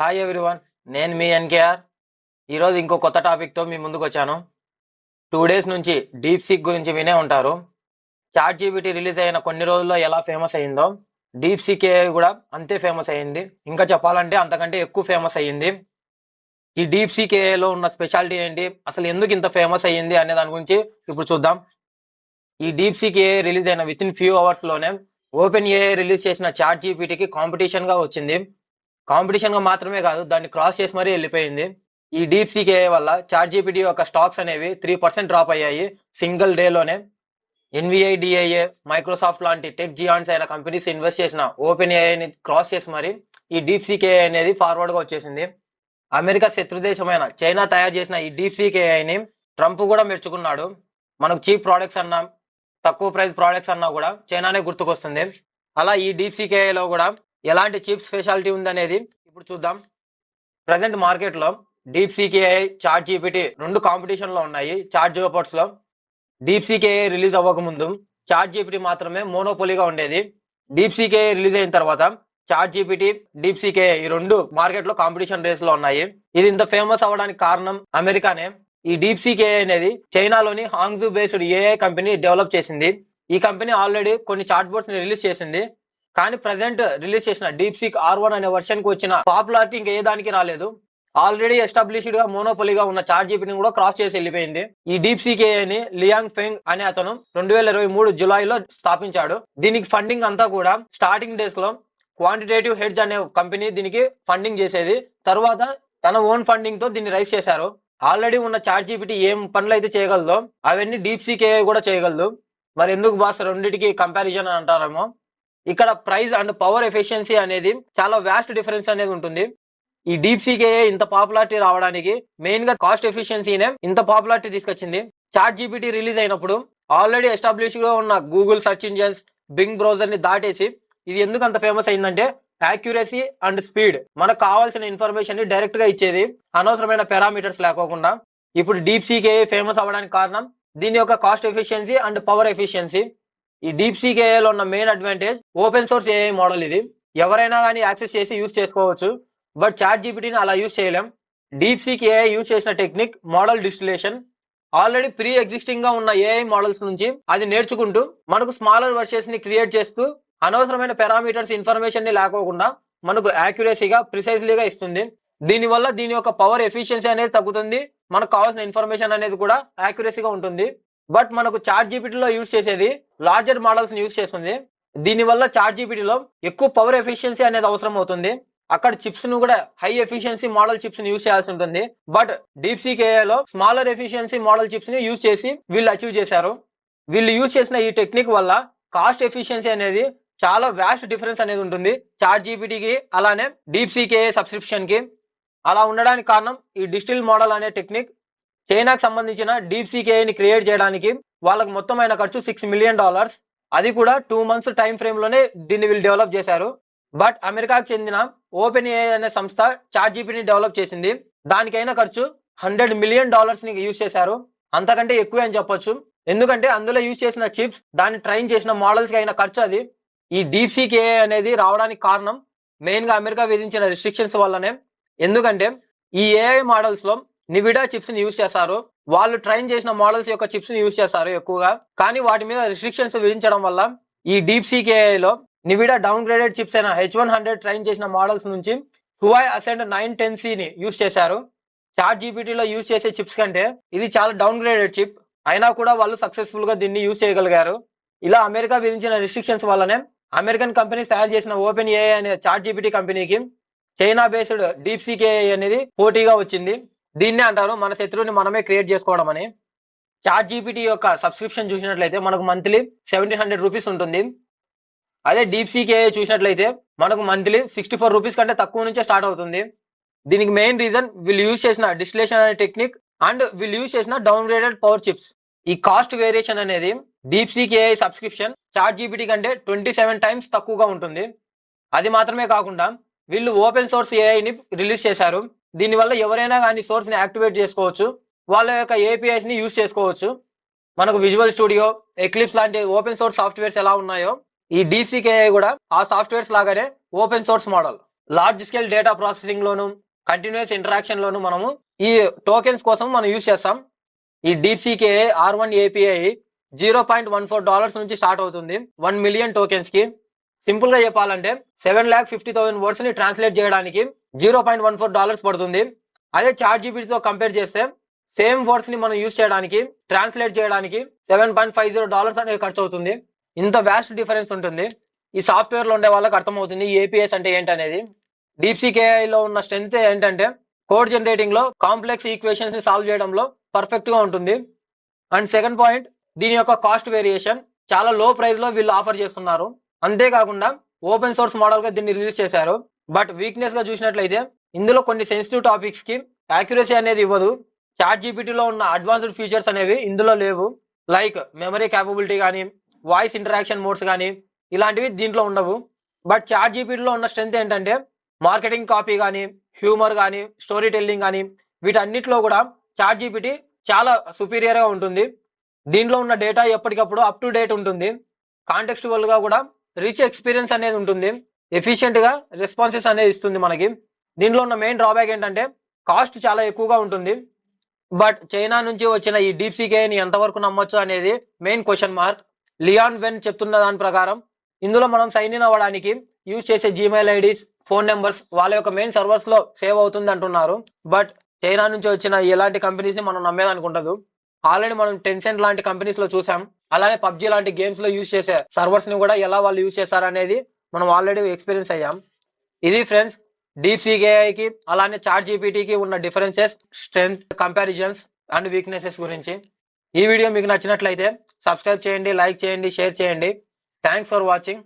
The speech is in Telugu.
Hi everyone. నేను మీ ఎన్కేఆర్. ఈరోజు ఇంకో కొత్త టాపిక్తో మీ ముందుకు వచ్చాను. 2 డేస్ నుంచి డీప్ సీక్ గురించి వినే ఉంటారు. చాట్ జీపీటీ రిలీజ్ అయిన కొన్ని రోజుల్లో ఎలా ఫేమస్ అయ్యిందో డీప్ సీక్ ఏఐ కూడా అంతే ఫేమస్ అయ్యింది. ఇంకా చెప్పాలంటే అంతకంటే ఎక్కువ ఫేమస్ అయ్యింది. ఈ డీప్ సీక్ ఏఐలో ఉన్న స్పెషాలిటీ ఏంటి, అసలు ఎందుకు ఇంత ఫేమస్ అయ్యింది అనే దాని గురించి ఇప్పుడు చూద్దాం. ఈ డీప్ సీక్ ఏఐ రిలీజ్ అయిన విత్ ఇన్ ఫ్యూ అవర్స్ లోనే ఓపెన్ ఏఐ రిలీజ్ చేసిన చాట్ జీపీటీకి కాంపిటీషన్ గా వచ్చింది. కాంపిటీషన్ గా మాత్రమే కాదు, దాన్ని క్రాస్ చేసి మరీ వెళ్ళిపోయింది. ఈ డీప్ సీక్ ఏఐ వల్ల చాట్ జీపీటీ యొక్క స్టాక్స్ అనేవి 3% డ్రాప్ అయ్యాయి సింగిల్ డేలోనే. ఎన్విఐడిఐఏ, మైక్రోసాఫ్ట్ లాంటి టెక్ జియాంట్స్ అయిన కంపెనీస్ ఇన్వెస్ట్ చేసిన ఓపెన్ ఏఐని క్రాస్ చేసి మరి ఈ డీప్ సీక్ ఏఐ అనేది ఫార్వర్డ్ గా వచ్చేసింది. అమెరికా శత్రుదేశమైన చైనా తయారు చేసిన ఈ డీప్ సీక్ ఏఐని ట్రంప్ కూడా మెచ్చుకున్నాడు. మనకు చీప్ ప్రోడక్ట్స్ అన్నా, తక్కువ ప్రైస్ ప్రోడక్ట్స్ అన్నా కూడా చైనానే గుర్తుకొస్తుంది. అలా ఈ డీప్ సీక్ ఏఐలో కూడా ఎలాంటి చీప్ స్పెషాలిటీ ఉందనేది ఇప్పుడు చూద్దాం. ప్రజెంట్ మార్కెట్ లో DeepSeek AI, ChatGPT రెండు కాంపిటీషన్ లో ఉన్నాయి. చాట్ జియోపర్ట్స్ లో డీప్ సీక్ ఏఐ రిలీజ్ అవ్వక ముందు చాట్ జీపీటీ మాత్రమే మోనోపోలీగా ఉండేది. డీప్ సీక్ ఏఐ రిలీజ్ అయిన తర్వాత ChatGPT, DeepSeek AI ఈ రెండు మార్కెట్ లో కాంపిటీషన్ రేస్ లో ఉన్నాయి. ఇది ఇంత ఫేమస్ అవ్వడానికి కారణం అమెరికానే. ఈ డీప్ సీక్ ఏఐ అనేది చైనాలోని హాంగ్జూ బేస్డ్ ఏఐ కంపెనీ డెవలప్ చేసింది. ఈ కంపెనీ ఆల్రెడీ కొన్ని చాట్ బోట్స్ ని రిలీజ్ చేసింది. కానీ ప్రజెంట్ రిలీజ్ చేసిన డీప్ సీక్ R1 అనే వర్షన్ కు వచ్చిన పాపులారిటీ ఇంకా ఏ దానికి రాలేదు. ఆల్రెడీ ఎస్టాబ్లిష్డ్ గా మోనోపోలీగా ఉన్న చాట్ జీపీటీని కూడా క్రాస్ చేసి వెళ్ళిపోయింది. ఈ డీప్ సీక్ ఏఐని లియాంగ్ ఫెంగ్ అనే అతను 2023 జులైలో స్థాపించాడు. దీనికి ఫండింగ్ అంతా కూడా స్టార్టింగ్ డేస్ లో క్వాంటిటేటివ్ హెడ్జ్ అనే కంపెనీ దీనికి ఫండింగ్ చేసేది. తర్వాత తన ఓన్ ఫండింగ్ తో దీన్ని రైజ్ చేశారు. ఆల్రెడీ ఉన్న చాట్ జీపీటీ ఏం పనులు అయితే చేయగలదో అవన్నీ డీప్ సీక్ ఏఐ కూడా చేయగలదు. మరి ఎందుకు బాస్ రెండింటికి కంపారిజన్ అని అంటారేమో. ఇక్కడ ప్రైస్ అండ్ పవర్ ఎఫిషియన్సీ అనేది చాలా వ్యాస్ట్ డిఫరెన్స్ అనేది ఉంటుంది. ఈ డీప్ సీక్ ఏఐ ఇంత పాపులారిటీ రావడానికి మెయిన్ గా కాస్ట్ ఎఫిషియన్సీనే ఇంత పాపులారిటీ తీసుకొచ్చింది. చాట్ జీపీటీ రిలీజ్ అయినప్పుడు ఆల్రెడీ ఎస్టాబ్లిష్డ్ గా ఉన్న Google search engines, Bing browser ని దాటేసి ఇది ఎందుకు అంత ఫేమస్ అయిందంటే యాక్యురసీ అండ్ స్పీడ్. మనకు కావాల్సిన ఇన్ఫర్మేషన్ ని డైరెక్ట్ గా ఇచ్చేది, అనవసరమైన పారామీటర్స్ లేకోకుండా. ఇప్పుడు డీప్ సీక్ ఏఐ ఫేమస్ అవ్వడానికి కారణం దీని యొక్క cost efficiency and power efficiency. ఈ డీప్ సీక్ ఏఐలో ఉన్న main advantage open source AI model. ఇది ఎవరైనా కానీ యాక్సెస్ చేసి యూజ్ చేసుకోవచ్చు. బట్ చాట్ జీపీటీని అలా యూజ్ చేయలేం. డీప్ సీక్ ఏఐ యూజ్ చేసిన technique model distillation. Already pre existing గా ఉన్న ఏఐ మోడల్స్ నుంచి అది నేర్చుకుంటూ మనకు స్మాలర్ వర్షన్స్ ని క్రియేట్ చేస్తూ అనవసరమైన పారామీటర్స్ ఇన్ఫర్మేషన్ ని లేకోకుండా మనకు యాక్యురసీగా, ప్రిసైజ్లీగా ఇస్తుంది. దీనివల్ల దీని యొక్క పవర్ ఎఫిషియన్సీ అనేది తగ్గుతుంది. మనకు కావాల్సిన ఇన్ఫర్మేషన్ అనేది కూడా యాక్యురసీగా ఉంటుంది. బట్ మనకు చాట్ జీపీటీలో యూజ్ చేసేది లార్జర్ మోడల్స్ ని యూజ్ చేస్తుంది. దీనివల్ల చాట్ జీపీటీలో ఎక్కువ పవర్ ఎఫిషియన్సీ అనేది అవసరం అవుతుంది. అక్కడ చిప్స్ ను కూడా హై ఎఫిషియన్సీ మోడల్ చిప్స్ ని యూజ్ చేయాల్సి ఉంటుంది. బట్ డీప్ సీక్ ఏఐ లో స్మాలర్ ఎఫిషియన్సీ మోడల్ చిప్స్ ని యూజ్ చేసి వీళ్ళు అచీవ్ చేశారు. వీళ్ళు యూజ్ చేసిన ఈ టెక్నిక్ వల్ల కాస్ట్ ఎఫిషియన్సీ అనేది చాలా వ్యాస్ట్ డిఫరెన్స్ అనేది ఉంటుంది చాట్ జీపీటీకి, అలానే డీప్ సీక్ ఏఐ సబ్స్క్రిప్షన్ కి. అలా ఉండడానికి కారణం ఈ డిస్టిల్ మోడల్ అనే టెక్నిక్. చైనాకు సంబంధించిన డీప్ సీక్ ఏఐని క్రియేట్ చేయడానికి వాళ్ళకు మొత్తం అయిన ఖర్చు $6 million. అది కూడా 2 months టైం ఫ్రేమ్ లోనే దీన్ని వీళ్ళు డెవలప్ చేశారు. బట్ అమెరికాకు చెందిన ఓపెన్ ఏఐ అనే సంస్థ చాట్ జీపీటీని డెవలప్ చేసింది. దానికైనా ఖర్చు $100 million ని యూజ్ చేశారు. అంతకంటే ఎక్కువే అని చెప్పొచ్చు. ఎందుకంటే అందులో యూజ్ చేసిన చిప్స్, దాన్ని ట్రైన్ చేసిన మోడల్స్ కి అయిన ఖర్చు అది. ఈ డీప్ సీక్ ఏఐ అనేది రావడానికి కారణం మెయిన్ గా అమెరికా విధించిన రిస్ట్రిక్షన్స్ వల్లనే. ఎందుకంటే ఈ ఏఐ మోడల్స్ లో నివిడా చిప్స్ ని యూజ్ చేస్తారు. వాళ్ళు ట్రైన్ చేసిన మోడల్స్ యొక్క చిప్స్ ని యూజ్ చేస్తారు ఎక్కువగా. కానీ వాటి మీద రిస్ట్రిక్షన్స్ విధించడం వల్ల ఈ డీప్ సీక్ ఏఐ లో నివిడా డౌన్ గ్రేడెడ్ చిప్స్ అయిన H100 ట్రైన్ చేసిన మోడల్స్ నుంచి Huawei Ascend 910C ని యూజ్ చేశారు. చాట్ జీపీటీలో యూజ్ చేసే చిప్స్ కంటే ఇది చాలా డౌన్ గ్రేడెడ్ చిప్. అయినా కూడా వాళ్ళు సక్సెస్ఫుల్ గా దీన్ని యూజ్ చేయగలిగారు. ఇలా అమెరికా విధించిన రిస్ట్రిక్షన్స్ వల్లనే అమెరికన్ కంపెనీస్ తయారు చేసిన ఓపెన్ ఏఐ అనే చాట్ జీపీటీ కంపెనీకి China based deep seek AI అనేది పోటీగా వచ్చింది. దీన్నే అంటారు మన శత్రువుని మనమే క్రియేట్ చేసుకోవడం అని. చాట్ జీపీటీ యొక్క సబ్స్క్రిప్షన్ చూసినట్లయితే మనకు మంత్లీ 1700 రూపీస్ ఉంటుంది. అదే డీప్ సీక్ ఏఐ చూసినట్లయితే మనకు మంత్లీ 64 రూపీస్ కంటే తక్కువ నుంచే స్టార్ట్ అవుతుంది. దీనికి మెయిన్ రీజన్ వీళ్ళు యూజ్ చేసిన డిస్టిలేషన్ అనే టెక్నిక్ అండ్ వీళ్ళు యూజ్ చేసిన డౌన్ గ్రేడెడ్ పవర్ చిప్స్. ఈ కాస్ట్ వేరియేషన్ అనేది DeepSeek AI subscription ChatGPT కంటే 27 times తక్కువగా ఉంటుంది. అది మాత్రమే కాకుండా వీళ్ళు ఓపెన్ సోర్స్ ఏఐని రిలీజ్ చేశారు. దీనివల్ల ఎవరైనా కానీ సోర్స్ ని యాక్టివేట్ చేసుకోవచ్చు. వాళ్ళ యొక్క ఏపీఐస్ ని యూజ్ చేసుకోవచ్చు. మనకు విజువల్ స్టూడియో, ఎక్లిప్స్ లాంటి ఓపెన్ సోర్స్ సాఫ్ట్వేర్స్ ఎలా ఉన్నాయో ఈ డీప్ సీక్ ఏఐ కూడా ఆ సాఫ్ట్వేర్స్ లాగానే open source model. Large scale data processing లోను, కంటిన్యూస్ ఇంటరాక్షన్ లోను మనము ఈ టోకెన్స్ కోసం మనం యూజ్ చేస్తాం. ఈ DeepSeek R1 API $0.14 నుంచి స్టార్ట్ అవుతుంది 1 మిలియన్ టోకెన్స్ కి. సింపుల్ గా చెప్పాలంటే 7,50,000 వర్డ్స్ ని ట్రాన్స్లేట్ చేయడానికి $0.14 పడుతుంది. అదే చాట్ జీపీటీతో కంపేర్ చేస్తే సేమ్ వర్డ్స్ ని మనం యూజ్ చేయడానికి, ట్రాన్స్లేట్ చేయడానికి $7.50 అనేది ఖర్చు అవుతుంది. ఇంత వ్యాస్ట్ డిఫరెన్స్ ఉంటుంది. ఈ సాఫ్ట్వేర్ లో ఉండే వాళ్ళకి అర్థమవుతుంది ఈ ఏపీఎస్ అంటే ఏంటనేది. DeepSeek AI లో ఉన్న స్ట్రెంత్ ఏంటంటే కోడ్ జనరేటింగ్ లో కాంప్లెక్స్ ఈక్వేషన్స్ ని సాల్వ్ చేయడంలో పర్ఫెక్ట్ గా ఉంటుంది. అండ్ సెకండ్ పాయింట్, దీని యొక్క కాస్ట్ వేరియేషన్ చాలా లో ప్రైస్ లో వీళ్ళు ఆఫర్ చేస్తున్నారు. అంతేకాకుండా ఓపెన్ సోర్స్ మోడల్ గా దీన్ని రిలీజ్ చేశారు. బట్ వీక్నెస్ గా చూసినట్లయితే ఇందులో కొన్ని సెన్సిటివ్ టాపిక్స్ కి యాక్యురసీ అనేది ఇవ్వదు. చాట్ జీపీటీలో ఉన్న అడ్వాన్స్డ్ ఫీచర్స్ అనేవి ఇందులో లేవు. లైక్ మెమరీ క్యాపబిలిటీ కానీ, వాయిస్ ఇంటరాక్షన్ మోడ్స్ కానీ ఇలాంటివి దీంట్లో ఉండవు. బట్ చాట్ జీపీటీలో ఉన్న స్ట్రెంత్ ఏంటంటే మార్కెటింగ్ కాపీ కానీ, హ్యూమర్ కానీ, స్టోరీ టెల్లింగ్ కానీ వీటన్నిటిలో కూడా చాట్ జీపీటీ చాలా సుపీరియర్ గా ఉంటుంది. దీంట్లో ఉన్న డేటా ఎప్పటికప్పుడు అప్ టు డేట్ ఉంటుంది. కాంటెక్స్చువల్ గా కూడా రిచ్ ఎక్స్పీరియన్స్ అనేది ఉంటుంది. ఎఫిషియెంట్ గా రెస్పాన్సెస్ అనేది ఇస్తుంది మనకి. దీంట్లో ఉన్న మెయిన్ డ్రాబ్యాక్ ఏంటంటే కాస్ట్ చాలా ఎక్కువగా ఉంటుంది. బట్ చైనా నుంచి వచ్చిన ఈ DeepSeek ని ఎంతవరకు నమ్మొచ్చు అనేది మెయిన్ క్వశ్చన్ మార్క్. లియాన్ వెన్ చెప్తున్న దాని ప్రకారం ఇందులో మనం సైన్ ఇన్ అవ్వడానికి యూజ్ చేసే జీమెయిల్ ఐడీస్, ఫోన్ నెంబర్స్ వాళ్ళ యొక్క మెయిన్ సర్వర్స్ లో సేవ్ అవుతుంది అంటున్నారు. బట్ చైనా నుంచి వచ్చిన ఎలాంటి కంపెనీస్ ని మనం నమ్మేదనుకుంటదు. ఆల్రెడీ మనం టెన్సెంట్ లాంటి కంపెనీస్ లో చూసాం. అలానే PUBG లాంటి గేమ్స్ లో యూజ్ చేసే సర్వర్స్ ని కూడా ఎలా వాళ్ళు యూజ్ చేశారనేది మనం ఆల్రెడీ ఎక్స్పీరియన్స్ అయ్యాం. ఇది ఫ్రెండ్స్ DeepSeek AI కి అలానే చాట్ జీపీటీకి ఉన్న differences, strength, comparisons and weaknesses గురించి. ఈ వీడియో మీకు నచ్చినట్లయితే సబ్స్క్రైబ్ చేయండి, లైక్ చేయండి, షేర్ చేయండి. Thanks for watching.